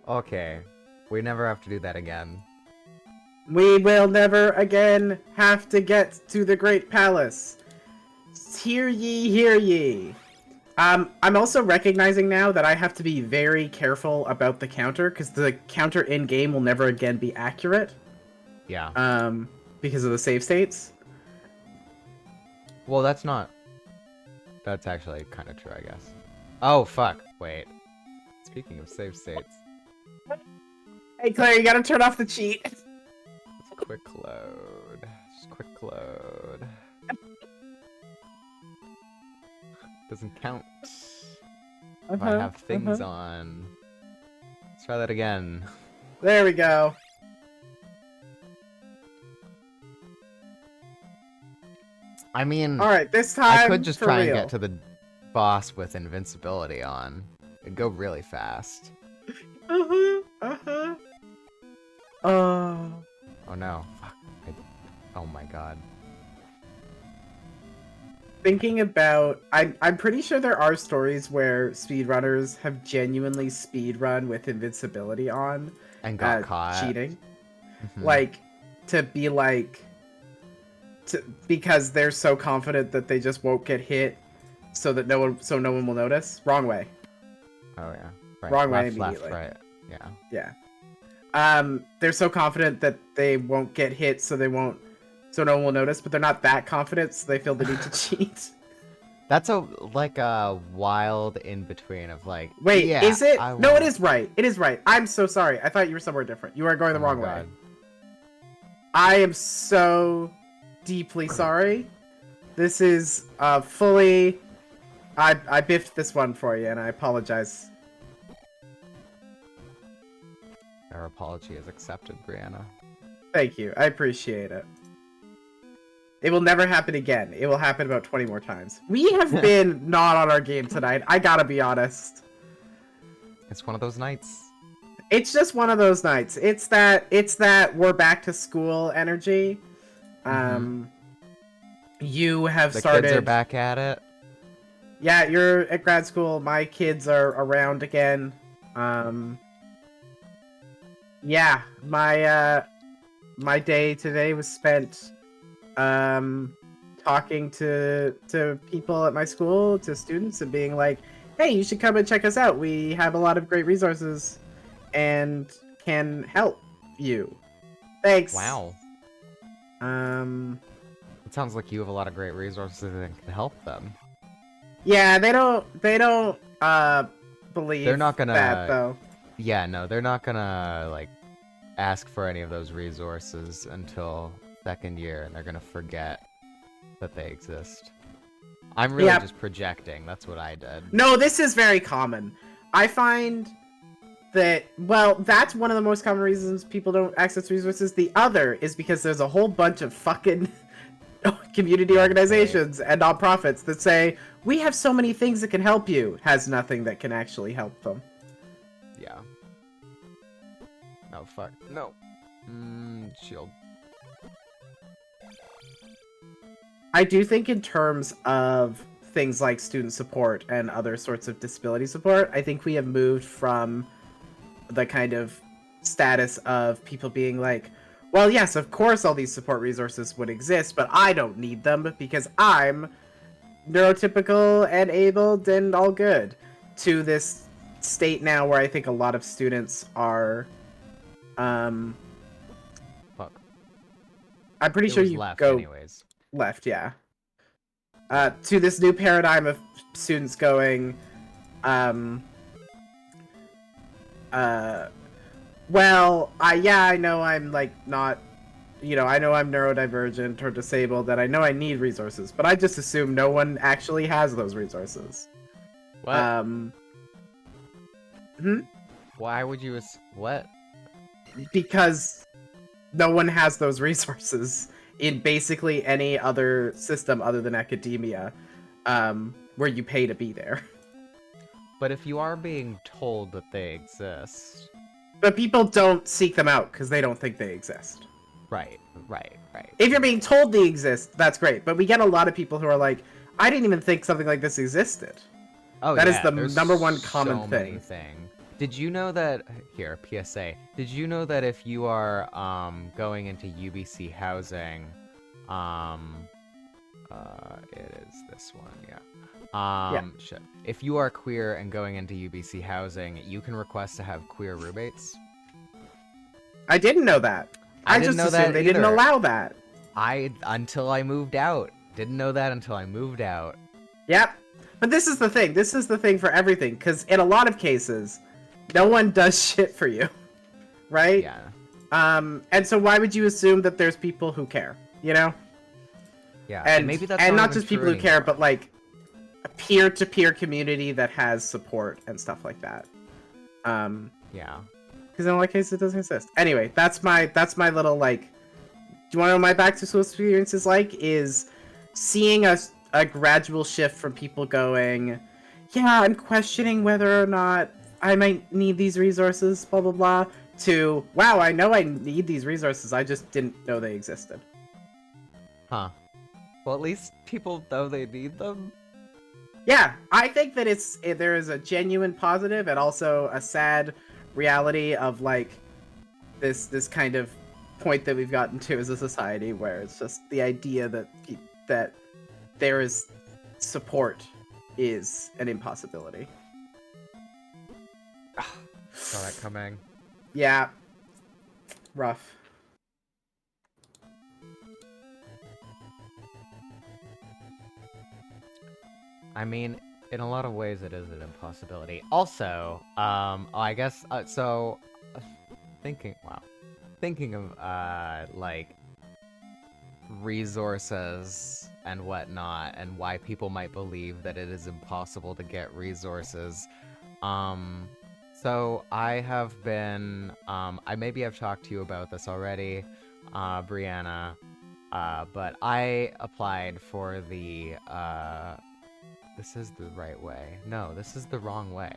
Okay. We never have to do that again. We will never again have to get to the Great Palace. Hear ye, hear ye. I'm also recognizing now that I have to be very careful about the counter, because the counter in-game will never again be accurate. Yeah. Because of the save states. Well, that's not... That's actually kind of true, I guess. Oh, fuck. Wait. Speaking of save states. Hey, Claire, you gotta turn off the cheat. Quick load. Just quick load. Doesn't count. If I have things on. Let's try that again. There we go. I mean, alright, this time I could just for try real. and get to the boss with invincibility on. It'd go really fast. Oh no. Fuck. Oh my god. Thinking about... I'm pretty sure there are stories where speedrunners have genuinely speedrun with invincibility on. And got caught. Cheating. Mhm. Like, to be like... because they're so confident that they just won't get hit so that no one will notice. Wrong way. Oh yeah. Right. Wrong way left, immediately. right. Yeah. Yeah. They're so confident that they won't get hit so no one will notice, but they're not that confident, so they feel the need to cheat. That's a wild in between of like. Wait, yeah, is it? No, it is right. It is right. I'm so sorry. I thought you were somewhere different. You are going the wrong way. I am so deeply sorry. This is fully... I biffed this one for you, and I apologize. Our apology is accepted, Brianna. Thank you. I appreciate it. It will never happen again. It will happen about 20 more times. We have been not on our game tonight. I gotta be honest. It's one of those nights. It's just one of those nights. It's that we're back to school energy. You have started... The kids are back at it. Yeah, you're at grad school. My kids are around again. Yeah, my day today was spent talking to people at my school, to students, and being like, hey, you should come and check us out. We have a lot of great resources and can help you. Thanks. Wow. It sounds like you have a lot of great resources and can help them. Yeah, they don't believe they're not gonna, that, though. Yeah, no, they're not gonna, like, ask for any of those resources until second year, and they're gonna forget that they exist. I'm really just projecting. That's what I did. No, this is very common. I find that, well, that's one of the most common reasons people don't access resources. The other is because there's a whole bunch of fucking community organizations and nonprofits that say, we have so many things that can help you, has nothing that can actually help them. Yeah. Oh, fuck. No. Shield. I do think in terms of things like student support and other sorts of disability support, I think we have moved from the kind of status of people being like, well, yes, of course all these support resources would exist, but I don't need them because I'm neurotypical and abled and all good, to this state now where I think a lot of students are Fuck. I'm pretty sure you left go anyways. left, yeah. To this new paradigm of students going, well, I know I'm, like, not, I know I'm neurodivergent or disabled, and I know I need resources, but I just assume no one actually has those resources. What? Why would you what? Because no one has those resources in basically any other system other than academia, where you pay to be there. But if you are being told that they exist... But people don't seek them out because they don't think they exist. Right. If you're being told they exist, that's great. But we get a lot of people who are like, I didn't even think something like this existed. Oh, that yeah, is the there's number one common so thing. Many things. Did you know that here, PSA, did you know that if you are going into UBC housing, it is this one, yeah. Yeah. Shit. If you are queer and going into UBC housing, you can request to have queer roommates. I didn't know that. I didn't just know assumed that they didn't either. allow that. Until I moved out. Didn't know that until I moved out. Yep. But this is the thing. This is the thing for everything. Because in a lot of cases, no one does shit for you. Right? Yeah. And so why would you assume that there's people who care? You know? Yeah. And maybe that's not even just true people who care, anymore. but like a peer-to-peer community that has support and stuff like that. Yeah. Because in a lot of cases it doesn't exist. Anyway, that's my little like. Do you want to know what my back to school experience is like? Is seeing a gradual shift from people going, yeah, I'm questioning whether or not I might need these resources, blah blah blah, to wow, I know I need these resources, I just didn't know they existed. Huh. Well, at least people know they need them. Yeah, I think that there is a genuine positive and also a sad reality of like this kind of point that we've gotten to as a society where it's just the idea that there is support is an impossibility. Saw that coming. Yeah. Rough. I mean, in a lot of ways, it is an impossibility. Also, I guess so. Thinking of like resources and whatnot, and why people might believe that it is impossible to get resources. So I have been, maybe I've talked to you about this already, Brianna, but I applied for the, this is the right way. No, this is the wrong way.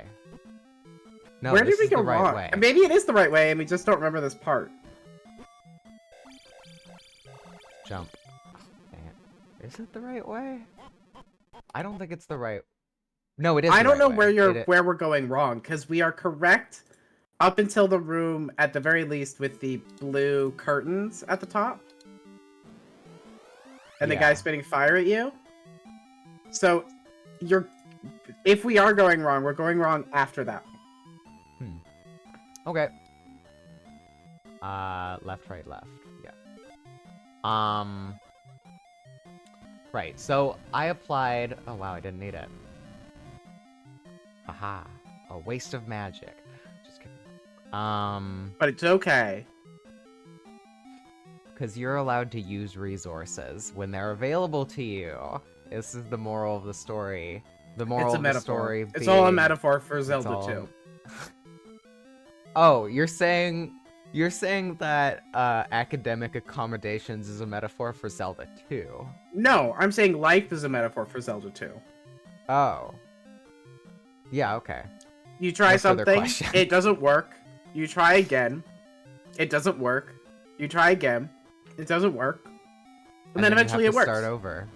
No, where did this we is go the right wrong? way. Maybe it is the right way and we just don't remember this part. Jump. Oh, dang it. Is it the right way? I don't think it's the right. No, it is. I don't know way. where we're going wrong, because we are correct up until the room at the very least with the blue curtains at the top. And the guy spitting fire at you. So if we are going wrong, we're going wrong after that. Okay. Left, right, left. Yeah. Right. So I applied. Oh wow, I didn't need it. Aha. A waste of magic. Just kidding. But it's okay. Because you're allowed to use resources when they're available to you. This is the moral of the story. The moral of the story. It's all a metaphor for Zelda 2. Oh, you're saying that academic accommodations is a metaphor for Zelda 2? No, I'm saying life is a metaphor for Zelda 2. Oh. Yeah, okay. You try No further something, question. it doesn't work. You try again, it doesn't work. You try again, it doesn't work. And then eventually it works. Start over.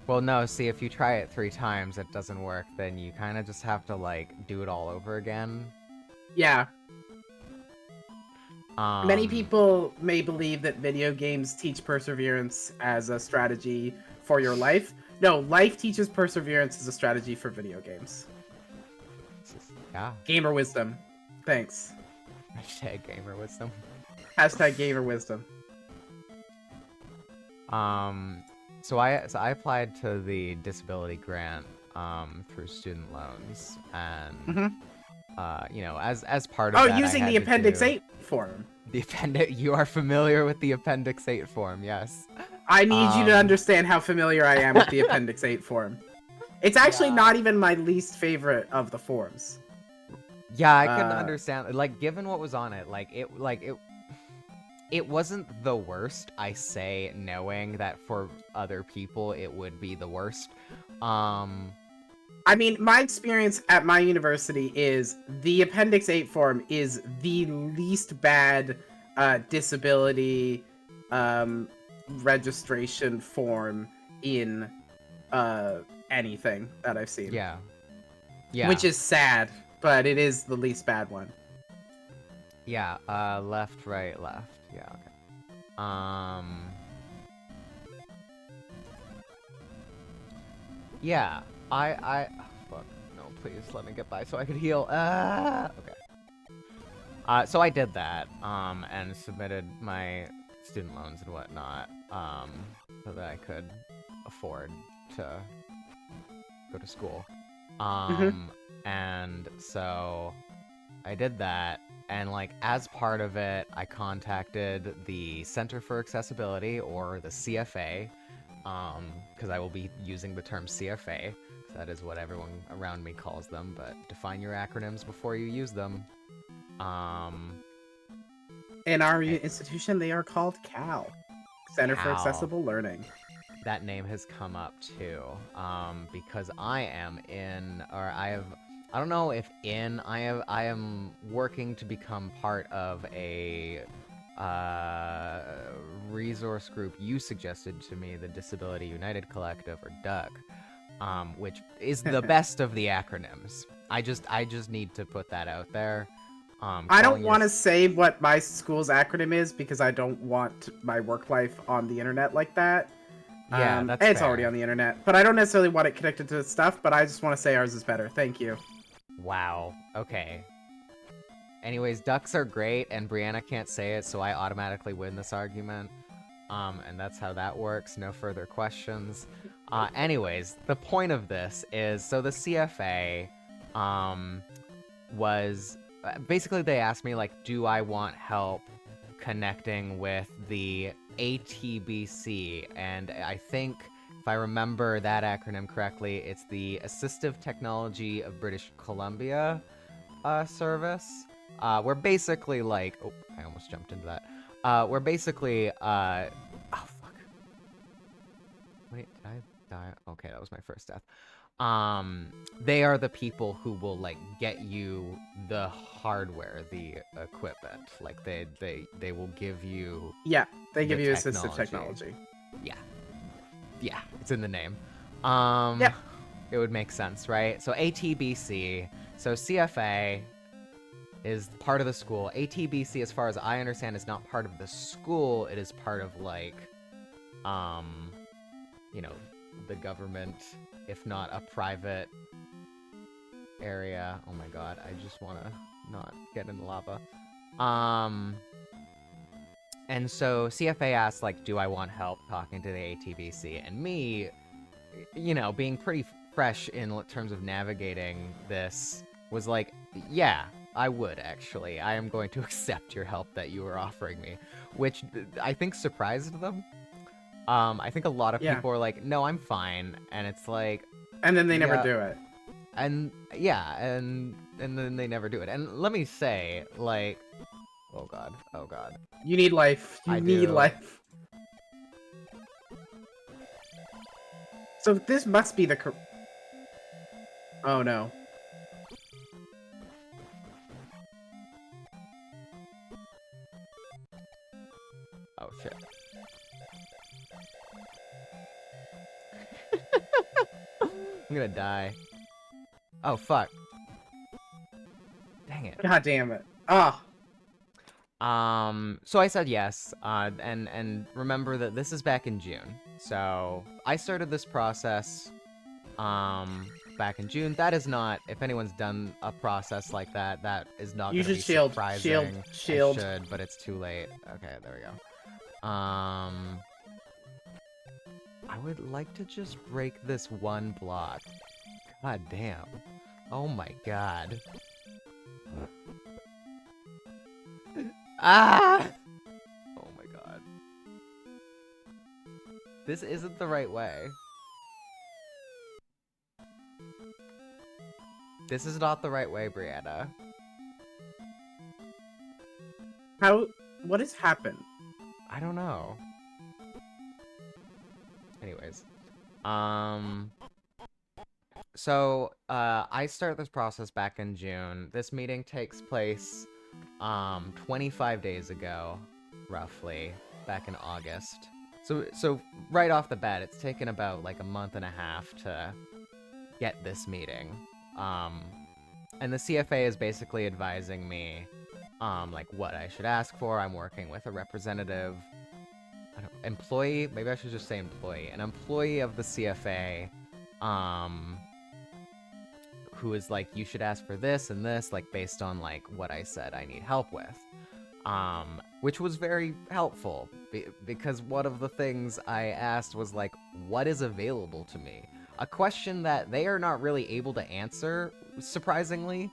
Well, no, see, if you try it 3 times, it doesn't work, then you kind of just have to, like, do it all over again. Yeah. Many people may believe that video games teach perseverance as a strategy for your life. No, life teaches perseverance as a strategy for video games. Yeah. Gamer wisdom. Thanks. Hashtag gamer wisdom. Hashtag gamer wisdom. So I applied to the disability grant through student loans, and you know, as part of that, using the Appendix 8 form. The appendix. You are familiar with the Appendix 8 form, yes. I need you to understand how familiar I am with the Appendix 8 form. It's actually not even my least favorite of the forms. Yeah, I couldn't understand. Like, given what was on it, it wasn't the worst. I say, knowing that for other people it would be the worst. I mean, my experience at my university is the Appendix 8 form is the least bad disability registration form in anything that I've seen. Yeah. Yeah. Which is sad. but it is the least bad one. Yeah, left, right, left. Yeah, okay. Yeah, oh, fuck, no, please let me get by so I could heal. Okay. So I did that, and submitted my student loans and whatnot, so that I could afford to go to school. And so I did that, and like as part of it, I contacted the Center for Accessibility, or the CFA, because I will be using the term CFA. That is what everyone around me calls them, but define your acronyms before you use them. In our institution, they are called CAL, Center for Cal. Accessible Learning. That name has come up too, because I am in, or I don't know if I am working to become part of a resource group you suggested to me, the Disability United Collective, or DUC, which is the best of the acronyms. I just need to put that out there. I don't want to say what my school's acronym is because I don't want my work life on the internet like that. Yeah, that's it's fair. already on the internet, but I don't necessarily want it connected to stuff, but I just want to say ours is better. Thank you. Wow. Okay. Anyways, ducks are great, and Brianna can't say it, so I automatically win this argument. And that's how that works. No further questions. Anyways, the point of this is, so the CFA, was basically they asked me, like, do I want help connecting with the ATBC? And I think, if I remember that acronym correctly, it's the Assistive Technology of British Columbia service. We're basically like, oh, I almost jumped into that. We're basically, oh fuck. Wait, did I die? Okay, that was my first death. They are the people who will like get you the hardware, the equipment. Like they will give you. Yeah, they give you assistive technology. Yeah, it's in the name. Yep. It would make sense, right? So ATBC, so CFA is part of the school. ATBC, as far as I understand, is not part of the school. It is part of like, you know, the government, if not a private area. Oh my god, I just want to not get in lava. And so CFA asked, like, do I want help talking to the ATBC? And me, you know, being pretty fresh in terms of navigating this, was like, yeah, I would actually. I am going to accept your help that you are offering me, which I think surprised them. I think a lot of people are like, no, I'm fine, and it's like, and then they never do it. And yeah, and then they never do it. And let me say, like, oh god. You need life. You need life. So this must be the. Oh no. Oh shit. I'm gonna die. Oh fuck. Dang it. God damn it. Ah. So I said yes, and remember that this is back in June. So I started this process, back in June. That is not, if anyone's done a process like that, that is not going to be surprising. Shield. I should, but it's too late. Okay, there we go. I would like to just break this one block. God damn. Oh my god. Ah! Oh my god. This isn't the right way. This is not the right way, Brianna. What has happened? I don't know. Anyways. So, I start this process back in June. This meeting takes place 25 days ago, roughly, back in August. So right off the bat, it's taken about like a month and a half to get this meeting. And the CFA is basically advising me, like what I should ask for. I'm working with a representative, employee. Maybe I should just say employee. An employee of the CFA, who is like, you should ask for this and this, like based on like what I said I need help with. Which was very helpful because one of the things I asked was like, what is available to me? A question that they are not really able to answer, surprisingly,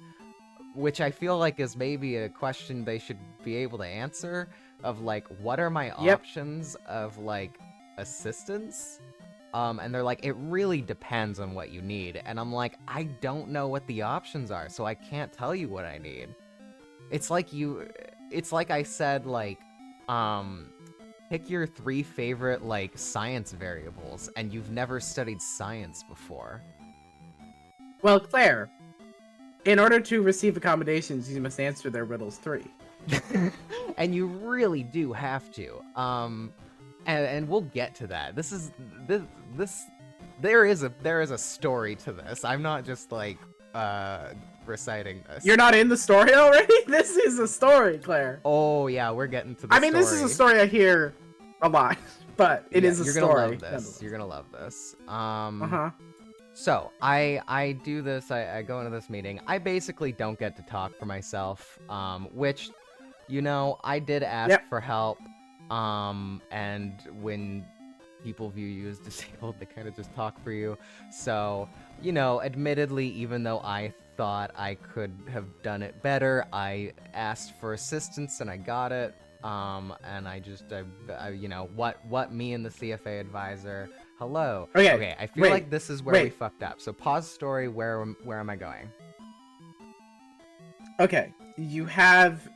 which I feel like is maybe a question they should be able to answer, of like, what are my options of like assistance? And they're like, it really depends on what you need. And I'm like, I don't know what the options are, so I can't tell you what I need. It's like I said, like, pick your 3 favorite, like, science variables, and you've never studied science before. Well, Claire, in order to receive accommodations, you must answer their riddles 3. And you really do have to. And we'll get to that. There is a story to this. I'm not just like reciting this. You're not in the story already? This is a story, Claire. Oh yeah, we're getting to the story. This is a story I hear a lot, but it is a story. You're gonna love this. You're gonna love this. So I do this. I go into this meeting. I basically don't get to talk for myself, which, you know, I did ask for help. And when people view you as disabled, they kind of just talk for you. So, you know, admittedly, even though I thought I could have done it better, I asked for assistance and I got it. And I you know, what me and the CFA advisor. Hello. Okay. I feel like this is where we fucked up. So pause story. Where am I going? Okay. You have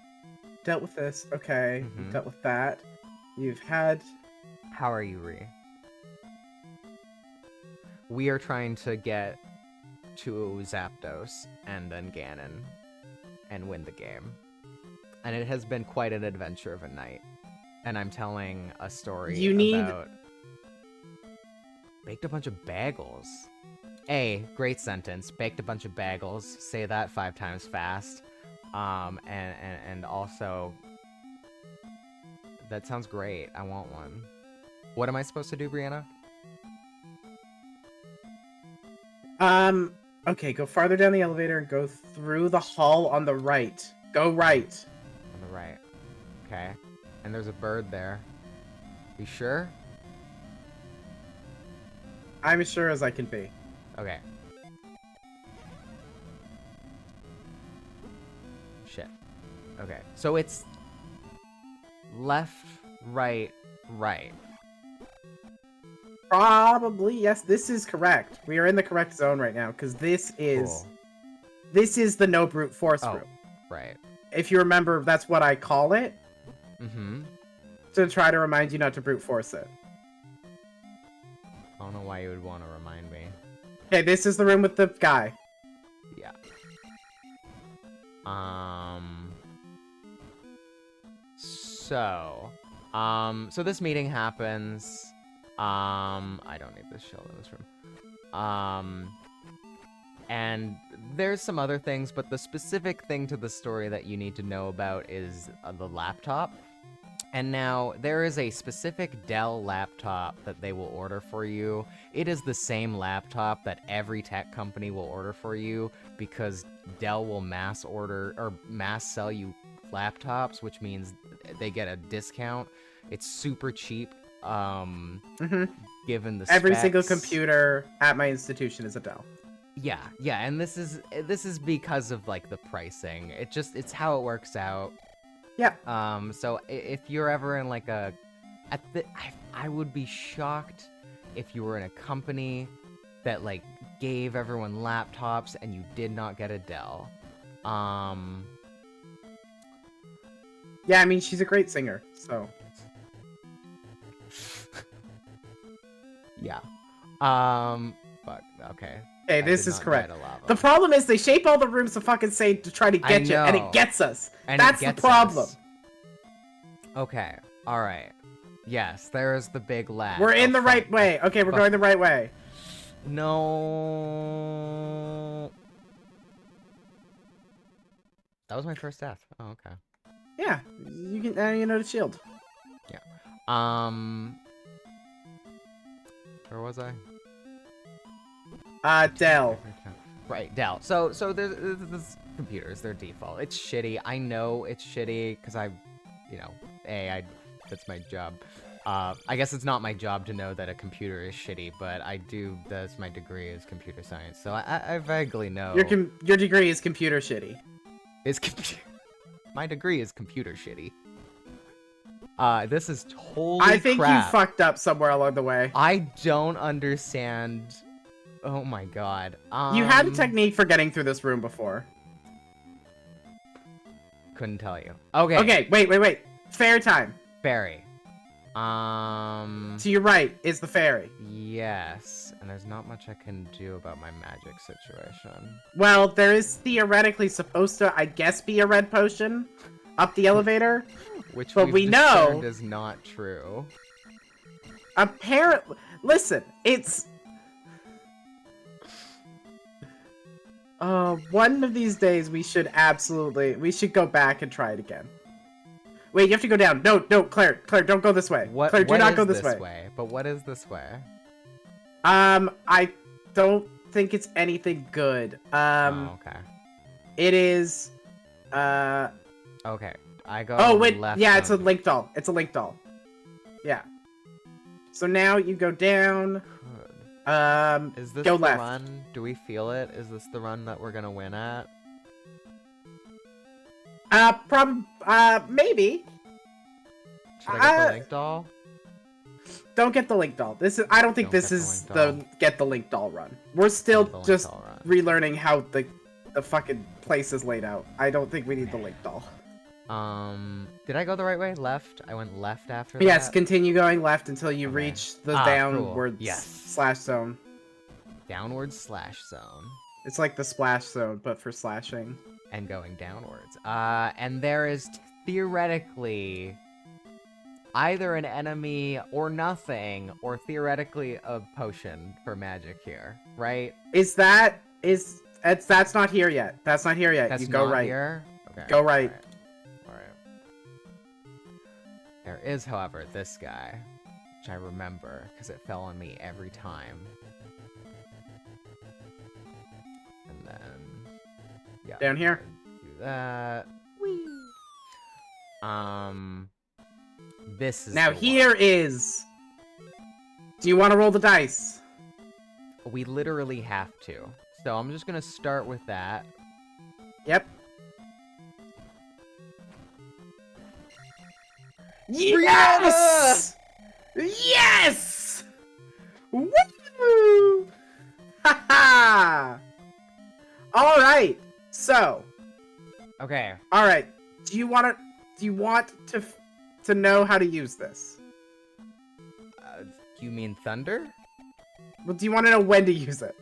dealt with this. Okay. You've dealt with that. You've had... How are you, Ree? We are trying to get to Zapdos and then Ganon and win the game. And it has been quite an adventure of a night. And I'm telling a story about... Baked a bunch of bagels. Great sentence. Baked a bunch of bagels. Say that 5 times fast. And also... That sounds great. I want one. What am I supposed to do, Brianna? Okay, go farther down the elevator and go through the hall on the right. Go right. On the right. Okay. And there's a bird there. You sure? I'm as sure as I can be. Okay. Shit. Okay. So it's... left, right, right. Probably, yes, this is correct. We are in the correct zone right now, because this is... Cool. This is the no brute force room. Right. If you remember, that's what I call it. Mm-hmm. To try to remind you not to brute force it. I don't know why you would want to remind me. Okay, this is the room with the guy. Yeah. So this meeting happens. I don't need this shell in this room. And there's some other things, but the specific thing to the story that you need to know about is the laptop. And now, there is a specific Dell laptop that they will order for you. It is the same laptop that every tech company will order for you, because Dell will mass order, or mass sell you laptops, which means they get a discount. It's super cheap, given the specs. Every single computer at my institution is a Dell. Yeah, and this is because of, like, the pricing. It's how it works out. Yeah. So if you're ever in like I would be shocked if you were in a company that like gave everyone laptops and you did not get a Dell. Yeah, I mean, she's a great singer, so. Yeah. Fuck. Okay. Hey, this is correct. The problem is they shape all the rooms to fucking say to try to get you, and it gets us. That's the problem. Okay. All right. Yes, there is the big lag. We're in the right way. Okay, we're going the right way. No. That was my first death. Oh, okay. Yeah, you can. You know the shield. Yeah. Where was I? Dell. Right, Dell. So there's computers. They're default. It's shitty. I know it's shitty because that's my job. I guess it's not my job to know that a computer is shitty, but I do. That's my degree is computer science, so I vaguely know. Your degree is computer shitty. My degree is computer shitty. This is totally I think crap. you fucked up somewhere along the way. I don't understand. Oh my god. You had a technique for getting through this room before. Couldn't tell you. Okay. Okay, wait. Fair time. Fairy. To your right is the fairy. Yes. And there's not much I can do about my magic situation. Well, there is theoretically supposed to, I guess, be a red potion up the elevator. Which we know is not true. Apparently, listen, it's... one of these days we should go back and try it again. Wait, you have to go down. No, Claire, don't go this way. Claire, do not go this way. But what is this way? I don't think it's anything good. Okay. It is, Okay, I go oh, wait, left. yeah, it's a link doll. It's a link doll. Yeah. So now you go down. Is this go the left. run? Do we feel it? Is this the run that we're gonna win at? Maybe. Should I get the link doll? Don't get the link doll. I don't think this is the get the link doll run. We're still just relearning how the fucking place is laid out. I don't think we need the link doll. Did I go the right way? Left? I went left after that? Yes, continue going left until you reach the downward slash zone. Downward slash zone. It's like the splash zone, but for slashing. And going downwards. And there is theoretically either an enemy or nothing, or theoretically a potion for magic here, right? That's not here yet. That's not here yet. That's you go not right. Here? Okay. Go right. All right. There is, however, this guy, which I remember because it fell on me every time. And then, yeah. Down here. Do that. Whee. This is now here is. Do you want to roll the dice? We literally have to. So I'm just gonna start with that. Yep. Yes! Yes! Woo! Ha ha! All right. So. Okay. All right. Do you want to know how to use this? Do you mean thunder? Well, do you want to know when to use it?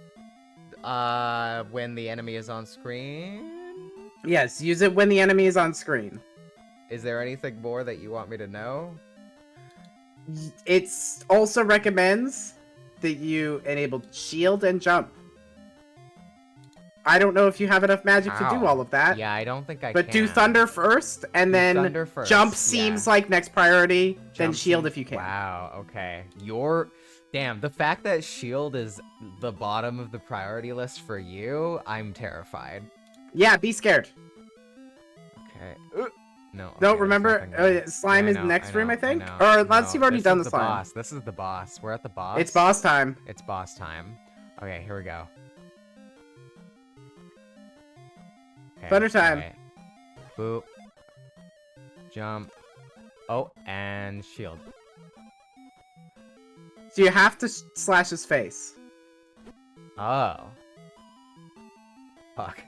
When the enemy is on screen? Yes, use it when the enemy is on screen. Is there anything more that you want me to know? It also recommends that you enable shield and jump. I don't know if you have enough magic to do all of that. Yeah, I don't think I can. But do thunder first, and then jump seems like next priority, then shield if you can. Wow, okay. Damn, the fact that shield is the bottom of the priority list for you, I'm terrified. Yeah, be scared. Okay. No, remember, slime is next room, I think? Or unless you've already done the slime. Boss. This is the boss. We're at the boss. It's boss time. It's boss time. Okay, here we go. Okay, Thunder time. Right. Boop. Jump. Oh, and shield. So you have to slash his face. Oh. Fuck.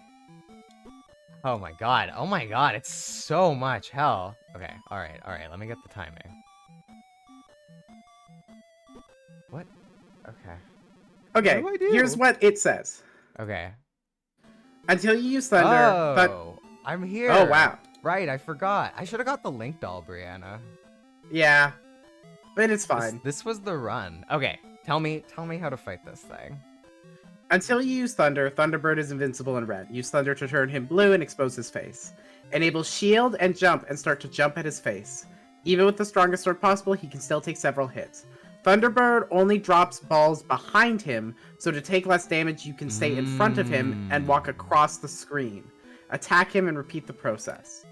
Oh my god. Oh my god. It's so much hell. Okay. Alright. Alright. Let me get the timing. What? Okay. Okay. What do I do? Here's what it says. Okay. Until you use thunder, but... I'm here. Oh, wow. Right. I forgot. I should have got the link doll, Brianna. Yeah. But it's fine. This was the run. Okay. Tell me how to fight this thing. Until you use Thunder, Thunderbird is invincible in red. Use Thunder to turn him blue and expose his face. Enable shield and jump and start to jump at his face. Even with the strongest sword possible, he can still take several hits. Thunderbird only drops balls behind him, so to take less damage, you can stay in front of him and walk across the screen. Attack him and repeat the process.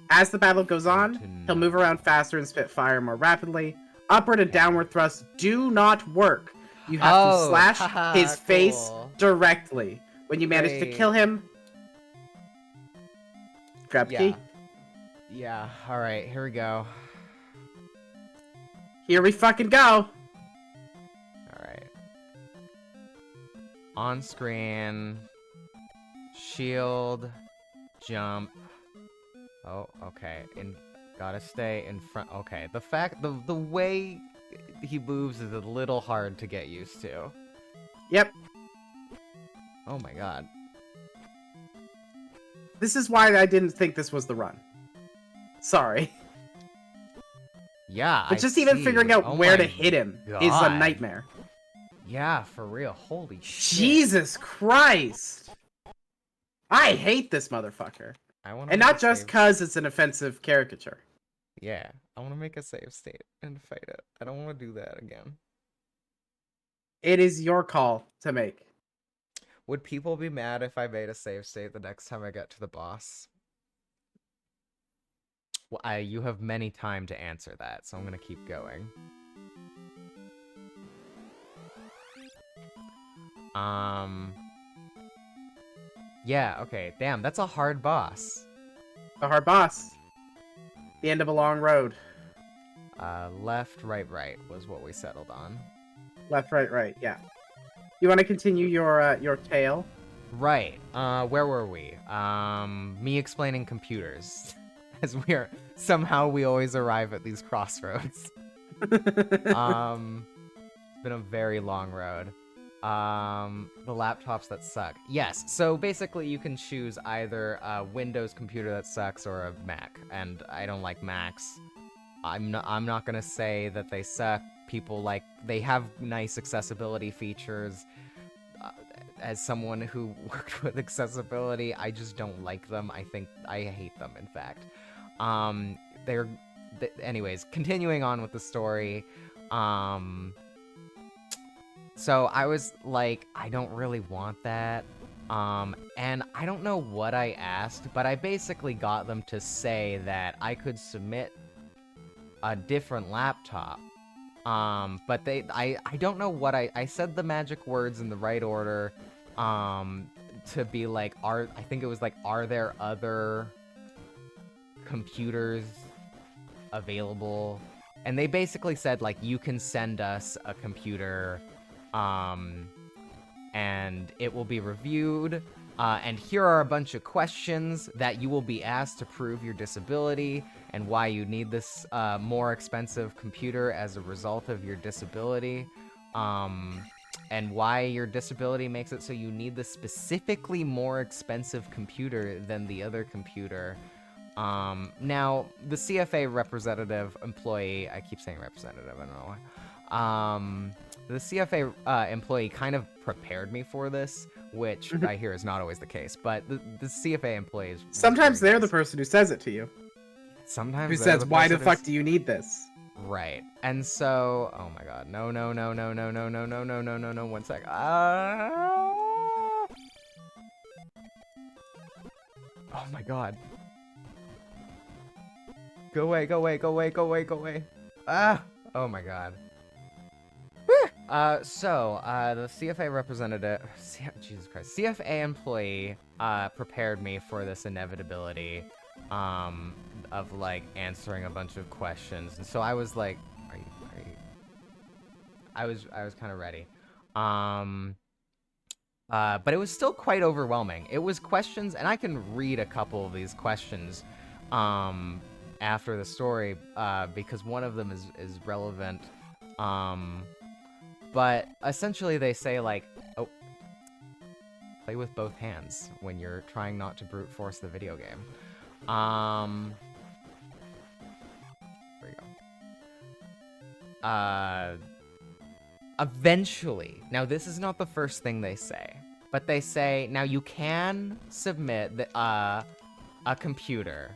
As the battle goes on, he'll move around faster and spit fire more rapidly. Upward and downward thrusts do not work. You have to slash his face directly. When you manage to kill him, grab the key. Yeah, alright, here we go. Here we fucking go! Alright. On screen. Shield. Jump. Oh, okay. Gotta stay in front. Okay, the way he moves is a little hard to get used to. Yep. Oh my god. This is why I didn't think this was the run. Sorry. Yeah, but just even figuring out where to hit him is a nightmare. Yeah, for real. Holy shit. Jesus Christ! I hate this motherfucker. And not just because it's an offensive caricature. Yeah, I want to make a save state and fight it. I don't want to do that again. It is your call to make. Would people be mad if I made a save state the next time I get to the boss? Well, you have many time to answer that, so I'm gonna keep going. Yeah, okay. Damn, that's a hard boss. A hard boss. The end of a long road. Left, right was what we settled on. Left, right, yeah. You want to continue your tale? Right. Where were we? Me explaining computers. As we always arrive at these crossroads. It's been a very long road. The laptops that suck. Yes, so basically you can choose either a Windows computer that sucks or a Mac, and I don't like Macs. I'm not gonna say that they suck. They have nice accessibility features. As someone who worked with accessibility, I just don't like them. I hate them, in fact. Anyways, continuing on with the story, so I was like, I don't really want that, and I don't know what I asked, but I basically got them to say that I could submit a different laptop, but I don't know what I said the magic words in the right order, to be like, I think it was like, are there other computers available? And they basically said, like, you can send us a computer, and it will be reviewed, and here are a bunch of questions that you will be asked to prove your disability and why you need this more expensive computer as a result of your disability, and why your disability makes it so you need the specifically more expensive computer than the other computer. Now, the CFA representative employee, I keep saying representative, I don't know why. The CFA employee kind of prepared me for this, which I hear is not always the case, but the CFA employees... Sometimes they're the person who says it to you. Sometimes who says, why the fuck do you need this? Right. And so... Oh my god. No, 1 sec. Oh my god. Go away. Ah! Oh my god. The CFA representative... Jesus Christ. CFA employee prepared me for this inevitability of, like, answering a bunch of questions. And so I was like... Are you... I was kind of ready. But it was still quite overwhelming. It was questions, and I can read a couple of these questions after the story, because one of them is relevant. But essentially they say, like, oh, play with both hands when you're trying not to brute force the video game. There you go. Eventually, now this is not the first thing they say, but they say, now you can submit a computer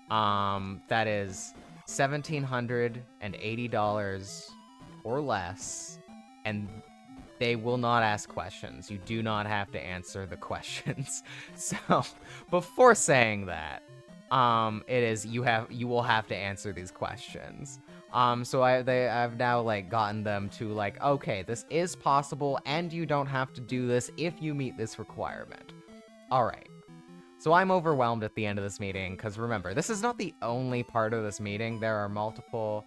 that is $1,780 or less, and they will not ask questions. You do not have to answer the questions. So, before saying that, it is you will have to answer these questions. So I've now like gotten them to like, okay, this is possible, and you don't have to do this if you meet this requirement. All right. So I'm overwhelmed at the end of this meeting because remember, this is not the only part of this meeting. There are multiple.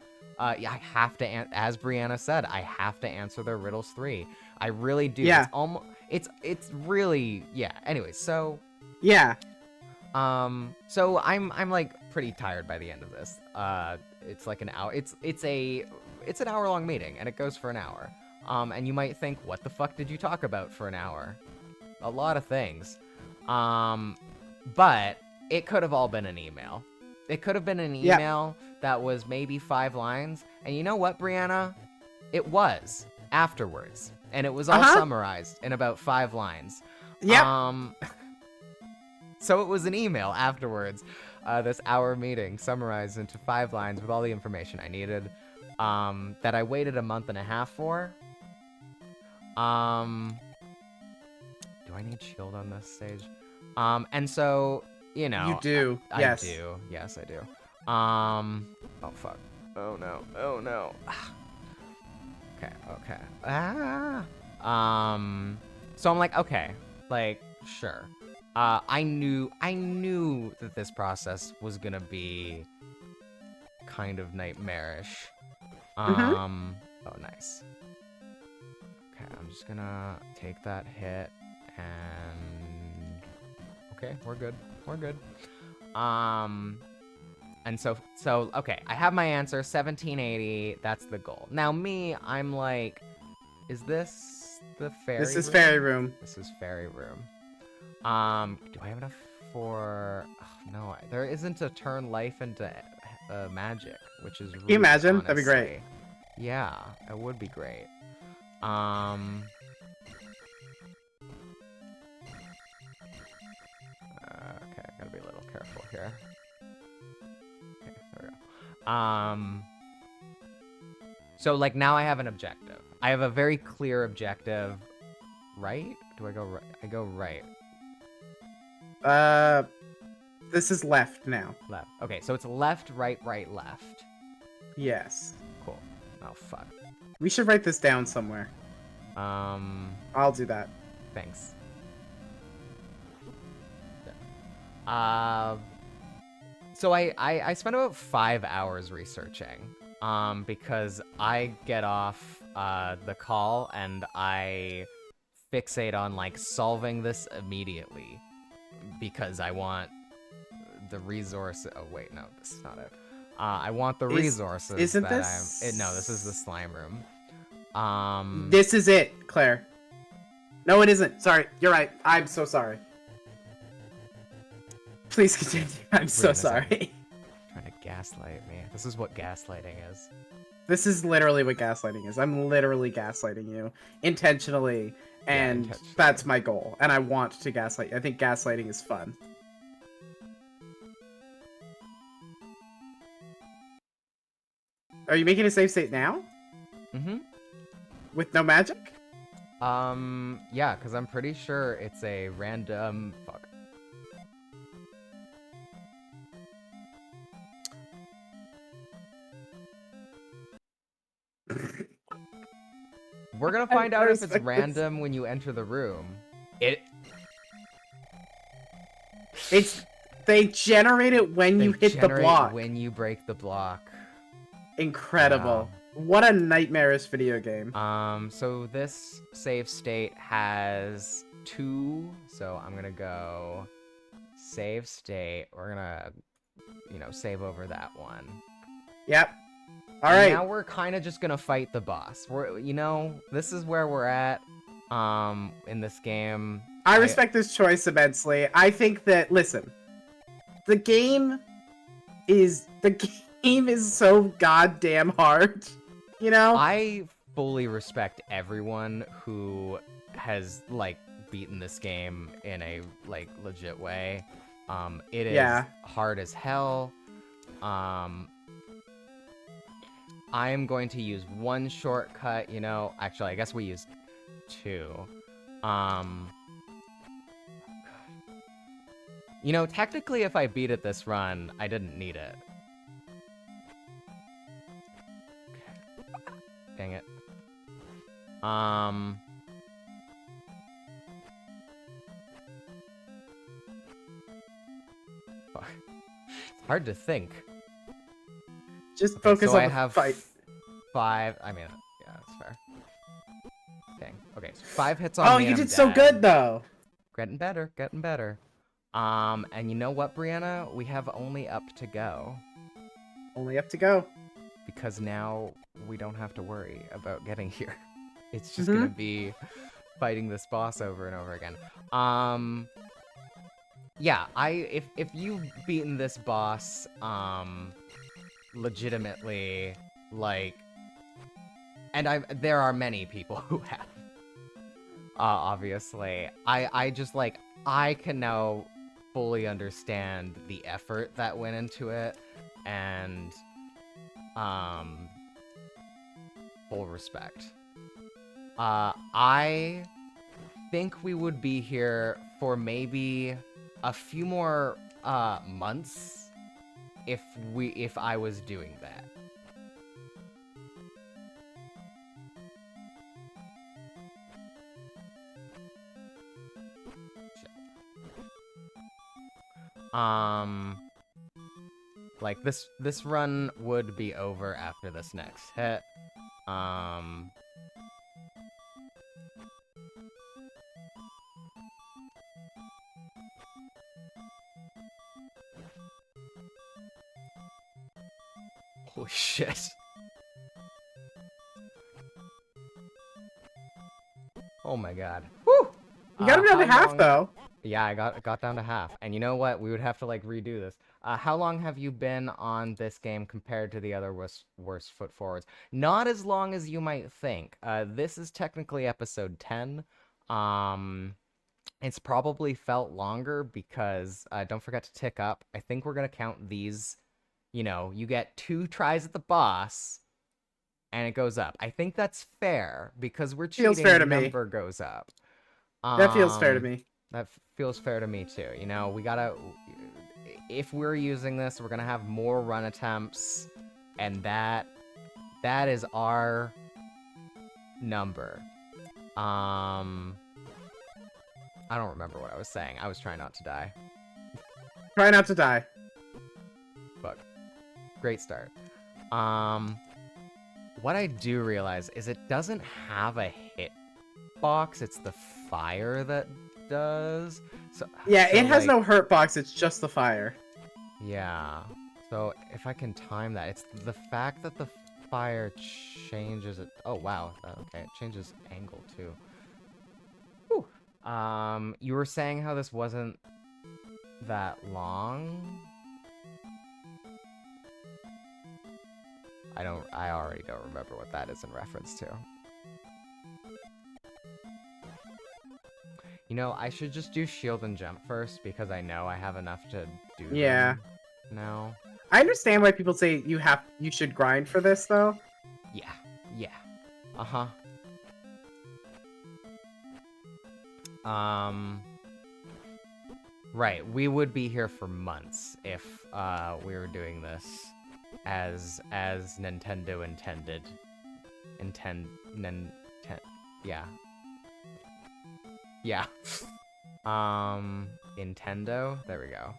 Yeah, I have to, as Brianna said, I have to answer their riddles 3. I really do. Yeah. It's almost. It's really. Yeah. Anyway, so. Yeah. So I'm like pretty tired by the end of this. It's like an hour. It's an hour-long meeting, and it goes for an hour. And you might think, what the fuck did you talk about for an hour? A lot of things. But it could have all been an email. It could have been an email that was maybe 5 lines. And you know what, Brianna? It was afterwards. And it was all summarized in about 5 lines. Yep. So it was an email afterwards. This hour meeting summarized into 5 lines with all the information I needed. That I waited a month and a half for. Do I need shield on this stage? And so, you know. You do. Yes. I do. Yes, I do. Oh, fuck. Oh, no. Oh, no. Okay. So I'm like, okay. Like, sure. I knew that this process was gonna be kind of nightmarish. Oh, nice. Okay, I'm just gonna take that hit and... Okay, we're good. And so, okay, I have my answer, 1780, that's the goal. Now me, I'm like, is this the fairy room? This is fairy room. This is fairy room. Do I have enough for... Oh, no, there isn't a turn life into magic, which is really, Can you imagine? honestly, That'd be great. Yeah, it would be great. Okay, I gotta be a little careful here. Okay, there we go. So, like, now I have an objective. I have a very clear objective. Right? Do I go right? I go right. This is left now. Left. Okay, so it's left, right, left. Yes. Cool. Oh, fuck. We should write this down somewhere. I'll do that. Thanks. So I spent about 5 hours researching, because I get off, the call and I fixate on, like, solving this immediately because I want the resource. Oh, wait, no, this is not it. I want the resources. Isn't that this? No, this is the slime room. This is it, Claire. No, it isn't. Sorry, you're right. I'm so sorry. Please continue. I'm so sorry. Trying to gaslight me. This is what gaslighting is. This is literally what gaslighting is. I'm literally gaslighting you intentionally, and intentionally. That's my goal. And I want to gaslight you. I think gaslighting is fun. Are you making a save state now? Mm-hmm. With no magic? Yeah, because I'm pretty sure it's a random... Fuck. We're gonna find out if it's random when you enter the room. They generate it when you hit the block. When you break the block. Incredible. Wow. What a nightmarish video game. So this save state has 2, so I'm gonna go save state. We're gonna, save over that one. Yep. All right. Now we're kind of just gonna fight the boss. This is where we're at, in this game. I respect this choice immensely. I think that, listen, the game is so goddamn hard, I fully respect everyone who has, like, beaten this game in a, like, legit way. It is Yeah. hard as hell. I am going to use one shortcut, you know. Actually, I guess we used two. You know, technically, if I beat it this run, I didn't need it. Dang it. Fuck. It's hard to think. Just Okay, focus so on I the have fight. 5. I mean, yeah, that's fair. Dang. Okay, so 5 hits on me. You and I'm did so dead. good though. Getting better, getting better. And you know what, Brianna? We have only up to go. Only up to go. Because now we don't have to worry about getting here. It's just gonna be fighting this boss over and over again. Yeah, if you've beaten this boss, legitimately, like, and there are many people who have, obviously. I just, like, I can now fully understand the effort that went into it, and, full respect. I think we would be here for maybe a few more, months if I was doing that. Like, this run would be over after this next hit. Holy shit. Oh my god. Woo! You got him down to half though. Yeah, I got down to half. And you know what? We would have to, like, redo this. How long have you been on this game compared to the other worst foot forwards? Not as long as you might think. This is technically episode 10. It's probably felt longer because, don't forget to tick up. I think we're gonna count these. You know, you get 2 tries at the boss, and it goes up. I think that's fair because we're cheating. Feels fair to the me. number goes up. That feels fair to me. That feels fair to me too. You know, we gotta. If we're using this, we're gonna have more run attempts, and that is our number. I don't remember what I was saying. I was trying not to die. Try not to die. Fuck. Great start. What I do realize is it doesn't have a hit box. It's the fire that does. So it has like, no hurt box. It's just the fire. Yeah. So if I can time that, it's the fact that the fire changes it. Oh wow. Okay, it changes angle too. Whew. You were saying how this wasn't that long. I already don't remember what that is in reference to. You know, I should just do shield and jump first because I know I have enough to do them now. I understand why people say you should grind for this though. Yeah. Uh-huh. Right, we would be here for months if we were doing this as Nintendo intended. Yeah. Nintendo? There we go.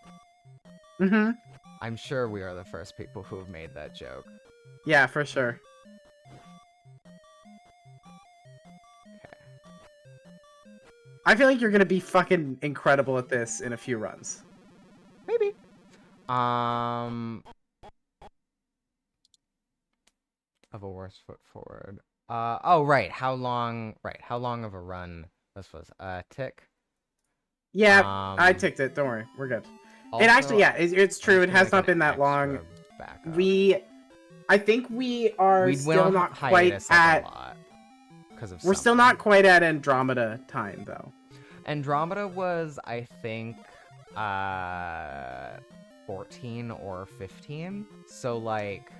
I'm sure we are the first people who have made that joke. Yeah, for sure. Okay. I feel like you're gonna be fucking incredible at this in a few runs. Maybe. Of a worst foot forward. Oh, right. How long of a run this was? Tick? Yeah, I ticked it. Don't worry. We're good. Also, and actually, yeah, it's true. It has like not been that long. I think we are still not quite at... We're still not quite at Andromeda time, though. Andromeda was, I think, 14 or 15. So like,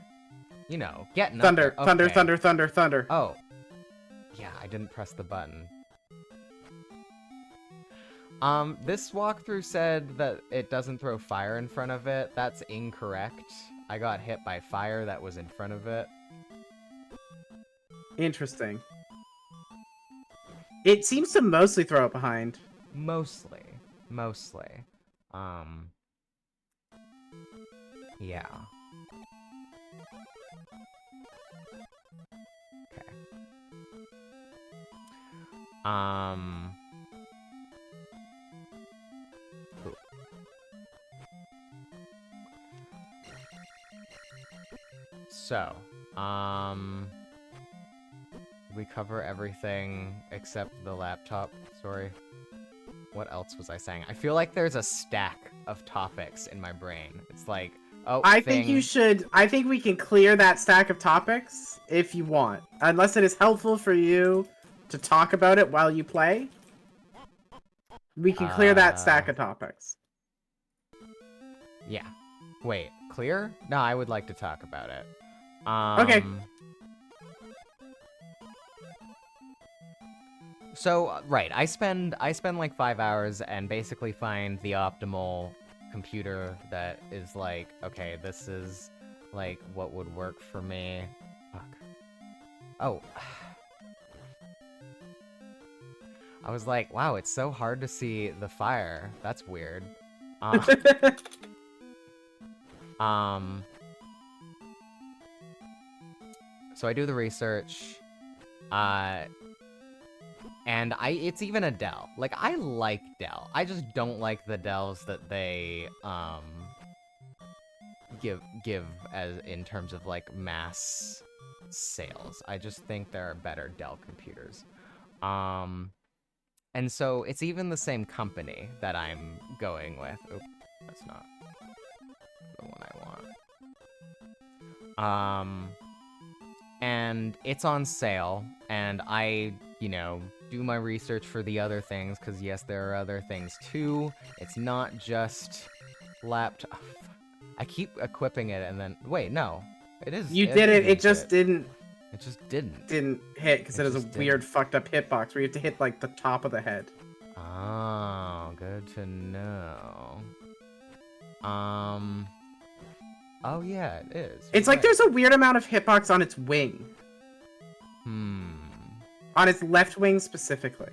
you know, getting up Thunder, there. thunder, Okay. thunder, thunder, thunder. Oh. Yeah, I didn't press the button. This walkthrough said that it doesn't throw fire in front of it. That's incorrect. I got hit by fire that was in front of it. Interesting. It seems to mostly throw it behind. Mostly. Yeah. Okay. Ooh. So, did we cover everything except the laptop? Sorry. What else was I saying? I feel like there's a stack of topics in my brain. It's like, oh, I think you should. I think we can clear that stack of topics if you want. Unless it is helpful for you to talk about it while you play. We can clear that stack of topics. Yeah. Wait, clear? No, I would like to talk about it. Okay. So, right, I spend like 5 hours and basically find the optimal computer that is like, okay, this is like what would work for me. Fuck. Oh. I was like, wow, it's so hard to see the fire. That's weird. So I do the research. And it's even a Dell. Like, I like Dell. I just don't like the Dells that they, give as in terms of, like, mass sales. I just think there are better Dell computers. And so it's even the same company that I'm going with. Oop, that's not the one I want. And it's on sale, and I, you know, do my research for the other things, because yes, there are other things too. It's not just laptop. I keep equipping it, and then, wait, no. It is. You did it, it just didn't. It just didn't. Didn't hit, because it has a weird fucked up hitbox where you have to hit, like, the top of the head. Oh, good to know. Oh yeah, it is. It's like there's a weird amount of hitbox on its wing. On its left wing specifically.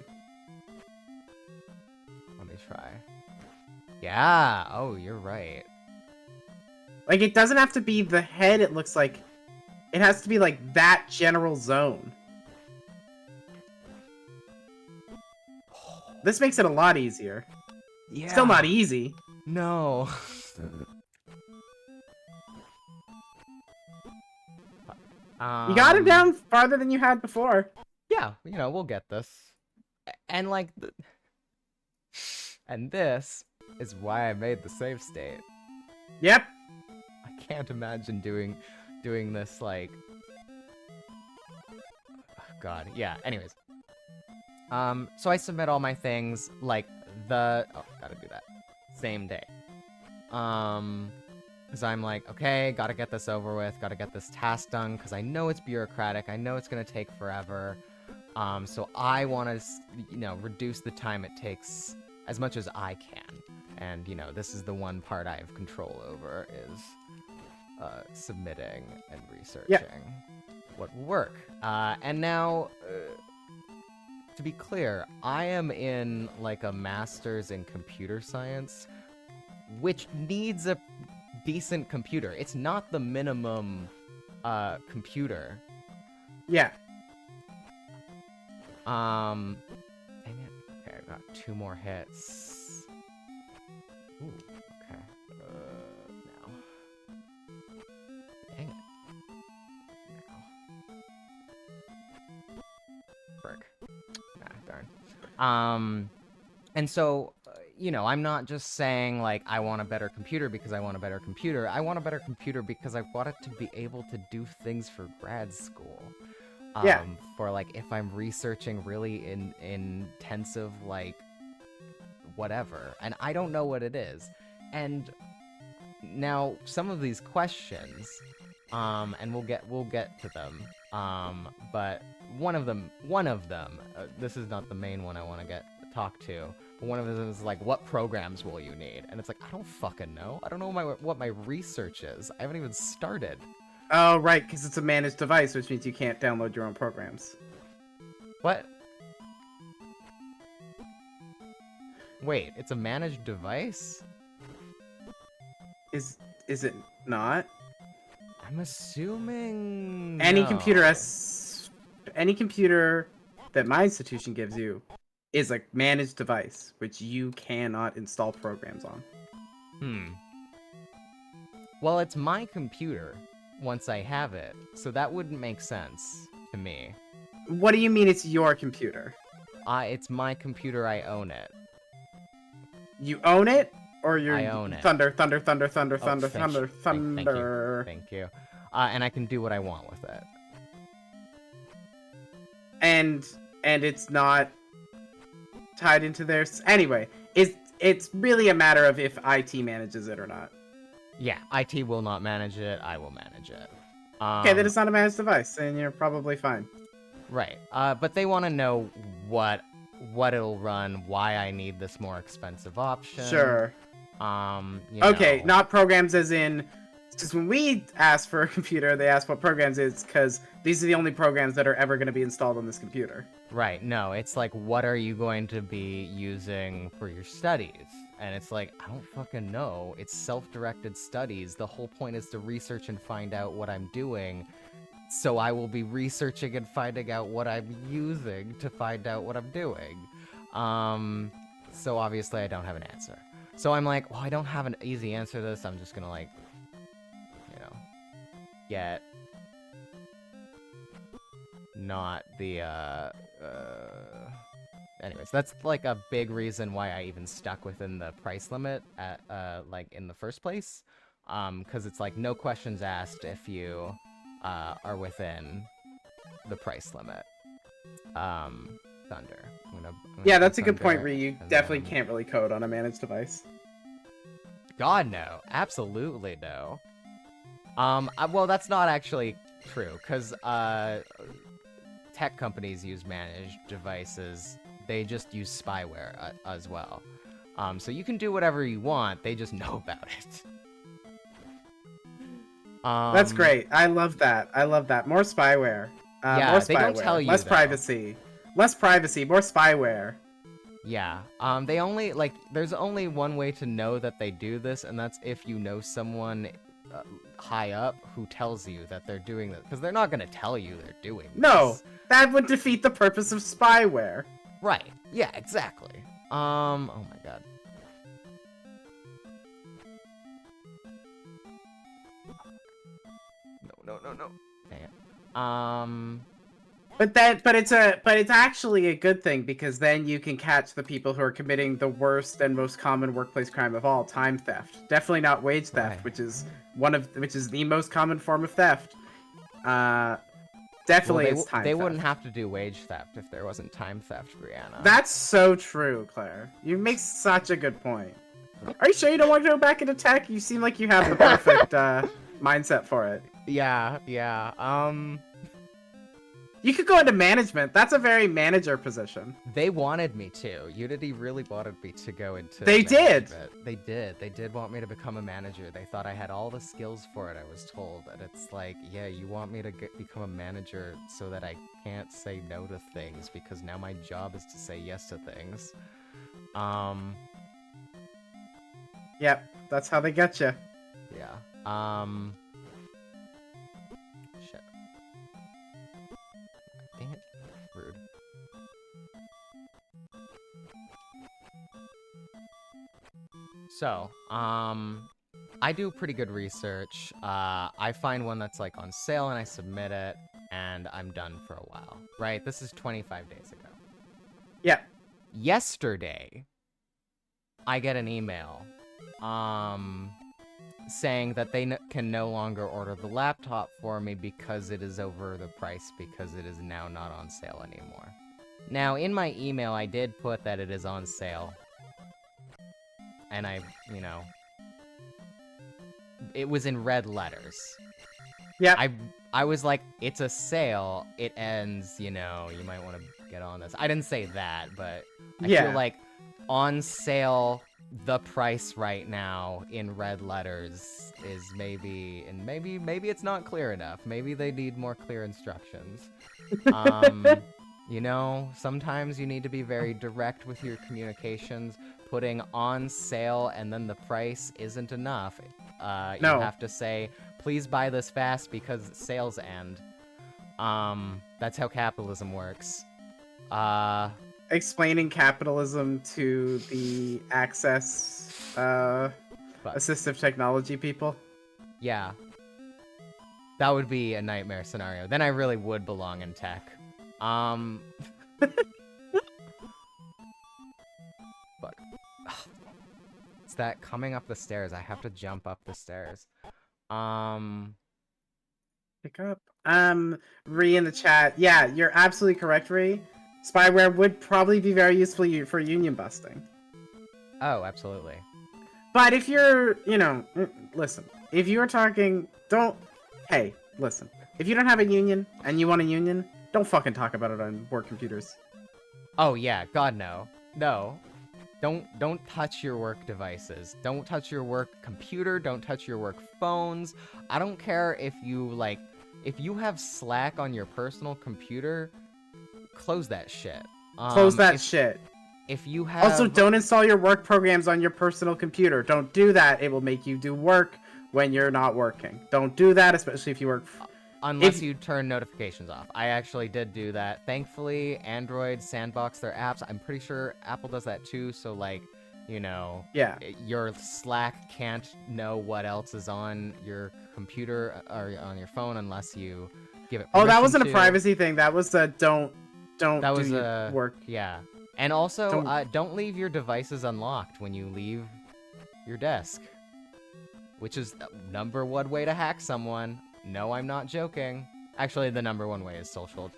Let me try. Yeah. Oh, you're right. Like, it doesn't have to be the head, it looks like. It has to be, like, that general zone. This makes it a lot easier. Yeah. Still not easy. No. You got him down farther than you had before. Yeah, you know, we'll get this. And, like, and this is why I made the save state. Yep. I can't imagine doing this, like... God, yeah, anyways. So I submit all my things, like, oh, gotta do that. Same day. Because I'm like, okay, gotta get this over with, gotta get this task done, because I know it's bureaucratic, I know it's gonna take forever. So I want to, you know, reduce the time it takes as much as I can. And, you know, this is the one part I have control over, is submitting and researching what will work. And now, to be clear, I am in, like, a master's in computer science, which needs a decent computer. It's not the minimum computer. Yeah. Dang it. Okay, I got 2 more hits. Ooh, okay. Now. Dang it. Now. Frick. Nah, darn. And so, you know, I'm not just saying, like, I want a better computer because I want a better computer. I want a better computer because I want it to be able to do things for grad school. For, like, if I'm researching really intensive, like, whatever, and I don't know what it is. And now some of these questions, and we'll get to them. But one of them, this is not the main one I want to talk to. But one of them is like, what programs will you need? And it's like, I don't fucking know. I don't know what my research is. I haven't even started. Oh, right, because it's a managed device, which means you can't download your own programs. What? Wait, it's a managed device? Is it not? I'm assuming Any no. computer that my institution gives you is a managed device, which you cannot install programs on. Well, it's my computer once I have it, so that wouldn't make sense to me. What do you mean it's your computer? It's my computer, I own it. You own it? Or you're I own it. Thunder. Thank you. And I can do what I want with it. And it's not tied into their... Anyway, it's really a matter of if IT manages it or not. Yeah, IT will not manage it, I will manage it. Okay, then it's not a managed device, and you're probably fine. Right. But they want to know what it'll run, why I need this more expensive option. Sure. Okay, not programs as in... Because when we ask for a computer, they ask what programs it's because these are the only programs that are ever going to be installed on this computer. Right, no, it's like, what are you going to be using for your studies? And it's like, I don't fucking know. It's self-directed studies. The whole point is to research and find out what I'm doing. So I will be researching and finding out what I'm using to find out what I'm doing. So obviously I don't have an answer. So I'm like, well, I don't have an easy answer to this. I'm just gonna like, get not the anyways, that's like a big reason why I even stuck within the price limit at like in the first place, because it's like no questions asked if you are within the price limit. Thunder. I'm gonna yeah, that's a good point, Ree. You definitely can't really code on a managed device. God, no. Absolutely no. Well, that's not actually true, because tech companies use managed devices. They just use spyware as well. So you can do whatever you want, they just know about it. That's great. I love that. More spyware. Yeah, more spyware. They don't tell you, Less though. privacy. Less privacy, more spyware. Yeah. They only, like, there's only one way to know that they do this, and that's if you know someone high up who tells you that they're doing this, because they're not going to tell you they're doing this. No, that would defeat the purpose of spyware. Right. Yeah, exactly. Oh my god. No. Dang it. But it's actually a good thing, because then you can catch the people who are committing the worst and most common workplace crime of all, time theft. Definitely not wage theft, Right. which is the most common form of theft. Definitely well, it's time they theft. wouldn't have to do wage theft if there wasn't time theft, Brianna. That's so true, Claire. You make such a good point. Are you sure you don't want to go back into tech? You seem like you have the perfect mindset for it. Yeah. You could go into management. That's a very manager position. They wanted me to. Unity really wanted me to go into They did! management. They did want me to become a manager. They thought I had all the skills for it, I was told. And it's like, yeah, you want me to become a manager so that I can't say no to things, because now my job is to say yes to things. Yep, that's how they get you. Yeah. Shit. Dang it. Rude. So, I do pretty good research. I find one that's like on sale and I submit it, and I'm done for a while. Right? This is 25 days ago. Yeah. Yesterday, I get an email, saying that they can no longer order the laptop for me because it is over the price, because it is now not on sale anymore. Now, in my email, I did put that it is on sale. and it was in red letters. Yeah. I was like, it's a sale. It ends, you might want to get on this. I didn't say that, but I feel like on sale, the price right now in red letters is maybe it's not clear enough. Maybe they need more clear instructions. Sometimes you need to be very direct with your communications. Putting on sale and then the price isn't enough. You have to say, please buy this fast because sales end. That's how capitalism works. Explaining capitalism to the access assistive technology people. Yeah. That would be a nightmare scenario. Then I really would belong in tech. But it's that coming up the stairs. I have to jump up the stairs. Pick up. Ree in the chat. Yeah, you're absolutely correct, Ree. Spyware would probably be very useful for union busting. Oh, absolutely. But if you're, listen, if you're talking, hey, listen. If you don't have a union and you want a union, don't fucking talk about it on work computers. Oh yeah, God no. No. Don't touch your work devices. Don't touch your work computer, don't touch your work phones. I don't care if you have Slack on your personal computer, close that shit. Close that shit. If you have... Also, don't install your work programs on your personal computer. Don't do that. It will make you do work when you're not working. Don't do that, especially if you work... Unless you turn notifications off. I actually did do that. Thankfully, Android sandbox their apps. I'm pretty sure Apple does that too, so yeah, your Slack can't know what else is on your computer or on your phone unless you give it permission. Oh, that wasn't a privacy thing. That was a don't that was do work. Yeah. And also, don't leave your devices unlocked when you leave your desk. Which is the #1 way to hack someone. No, I'm not joking. Actually, the #1 way is social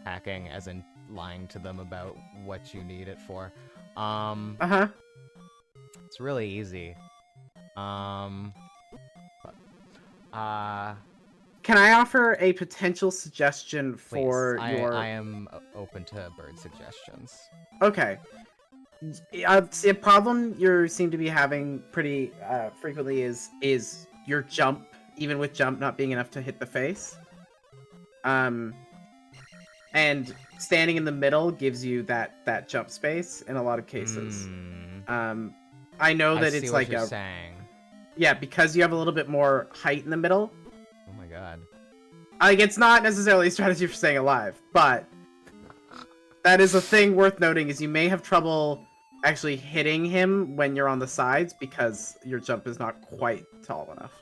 hacking, as in lying to them about what you need it for. It's really easy. Can I offer a potential suggestion for your... I am open to bird suggestions. Okay. A problem you seem to be having pretty frequently is your jump, even with jump not being enough to hit the face. And standing in the middle gives you that jump space in a lot of cases. I know that it's like you're saying. Yeah, because you have a little bit more height in the middle. Oh my god. Like, it's not necessarily a strategy for staying alive, but that is a thing worth noting, is you may have trouble actually hitting him when you're on the sides because your jump is not quite tall enough.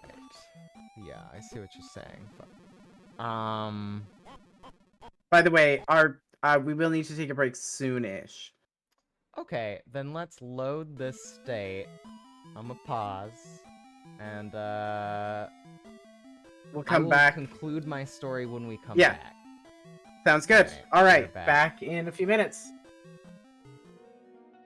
Right. Yeah, I see what you're saying. By the way, we will need to take a break soon-ish. Okay, then let's load this state. I'm gonna pause, and we'll come back. Conclude my story when we come back. Sounds good. All right, back back in a few minutes.